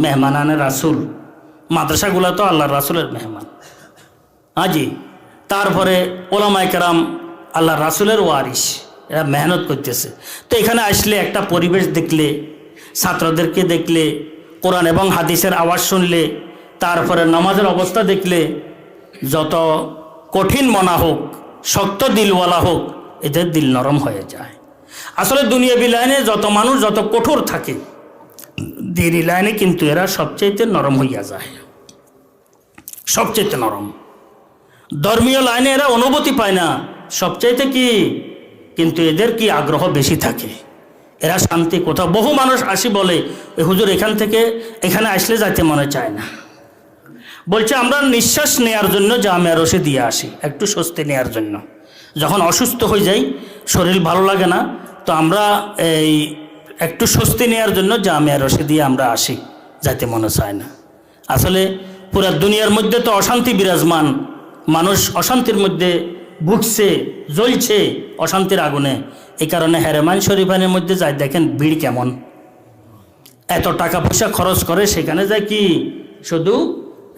মেহমানানে রাসুল, মাদ্রাসাগুলো তো আল্লাহর রাসুলের মেহমান। হাজি তারপরে ওলামায়ে কেরাম আল্লাহর রাসুলের ওয়ারিস, এরা মেহনত করতেছে। তো এখানে আসলে একটা পরিবেশ দেখলে, ছাত্রদেরকে দেখলে, কোরআন এবং হাদিসের আওয়াজ শুনলে, তারপরে নামাজের অবস্থা দেখলে, যত কঠিন মনা হোক, শক্ত দিলওয়ালা হোক, এদের দিল নরম হয়ে যায়। আসলে দুনিয়াবি লাইনে যত মানুষ যত কঠোর থাকে, দিনী লাইনে কিন্তু এরা সবচেয়ে নরম হইয়া যায়, সবচেয়ে নরম। ধর্মীয় লাইনে এরা অনুভূতি পায় না, সবচাইতে কি কিন্তু এদের কি আগ্রহ বেশি থাকে, এরা শান্তি কোথাও। বহু মানুষ আসি বলে, হুজুর এখান থেকে এখানে আসলে যাইতে মনে চায় না, বলছে আমরা নিঃশ্বাস নেয়ার জন্য জামিয়া রশে দিয়ে আসি, একটু স্বস্তি নেয়ার জন্য। যখন অসুস্থ হয়ে যাই, শরীর ভালো লাগে না, তো আমরা এই একটু স্বস্তি নেয়ার জন্য জামিয়া রশে দিয়ে আমরা আসি, যাইতে মনে চায় না। আসলে পুরা দুনিয়ার মধ্যে তো অশান্তি বিরাজমান, মানুষ অশান্তির মধ্যে ভুগছে, জ্বলছে অশান্তির আগুনে। এই কারণে হেরেমান শরীফানের মধ্যে যায়, দেখেন ভিড় কেমন, এত টাকা পয়সা খরচ করে সেখানে যায় কি শুধু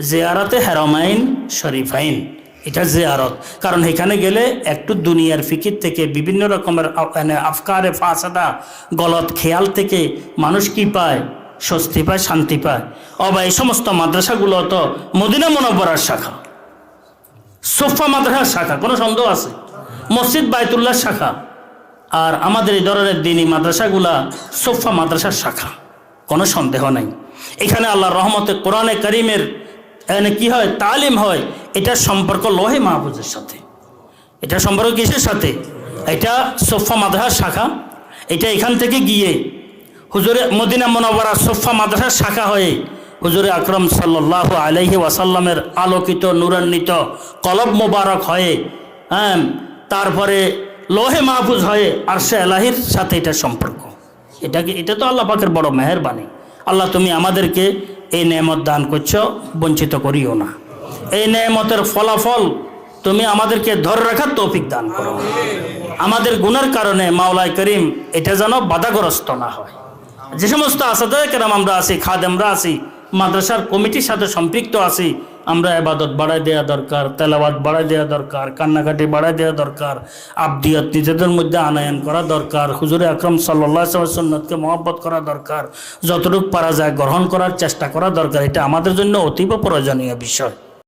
জিয়ারতে হেরমাইন শরীফাইন, এটা জিয়ারত। কারণ এখানে গেলে একটু দুনিয়ার ফিকির থেকে, বিভিন্ন রকমের আফকারে ফাসাদা, গলত খেয়াল থেকে মানুষ কি পায়, স্বস্তি পায়, শান্তি পায়। অবা এই সমস্ত মাদ্রাসাগুলো তো মদিনা মুনাওয়ারার শাখা, সোফা মাদ্রাসার শাখা, কোনো সন্দেহ আছে? মসজিদ বাইতুল্লাহ শাখা, আর আমাদের এই ধরনের দিনী মাদ্রাসাগুলা সোফা মাদ্রাসার শাখা, কোনো সন্দেহ নাই। এখানে আল্লাহর রহমতে কোরআনে কারিমের কি হয়, তালিম হয়। এটা সম্পর্ক লোহে মাহফুজের সাথে, এটা সম্পর্ক কিসের সাথে? এটা সোফা মাদ্রাসার শাখা। এটা এখান থেকে গিয়ে হুজুরে মদিনা মুনাওয়ারা সোফা মাদ্রাসার শাখা হয়ে হুজুরে আকরম সাল্লাল্লাহু আলাইহি ওয়াসাল্লামের আলোকিত নূরান্বিত কলব মোবারক হয়ে, তারপরে লোহে মাহফুজ হয়ে আরশে এলাহির সাথে এটা সম্পর্ক। এটা তো আল্লাহ পাকের বড় মেহেরবানি। আল্লাহ তুমি আমাদেরকে এই নেয়ামত দান করছো, বঞ্চিত করিও না। এই নেয়ামতের ফলাফল তুমি আমাদেরকে ধরে রাখার তৌফিক দান করো। আমাদের গুনার কারণে মাওলাই করিম এটা যেন বাধাগ্রস্ত না হয়। যে সমস্ত আসাদায়ে কেরাম আমরা আছি, খাদেমরা আছি, মাদ্রাসার কমিটির সাথে সম্পৃক্ত আছি, আমরা ইবাদত বাড়াই দেওয়া দরকার, তেলাওয়াত বাড়াই দেওয়া দরকার, কান্নাকাটি বাড়াই দেওয়া দরকার, আবদিয়ত নিজেদের মধ্যে আনয়ন করা দরকার, হুজুরে আকরম সাল্লাল্লাহু আলাইহি ওয়াসাল্লামের সুন্নতকে মহব্বত করা দরকার, যতটুকু পারা যায় গ্রহণ করার চেষ্টা করা দরকার। এটা আমাদের জন্য অতীব প্রয়োজনীয় বিষয়।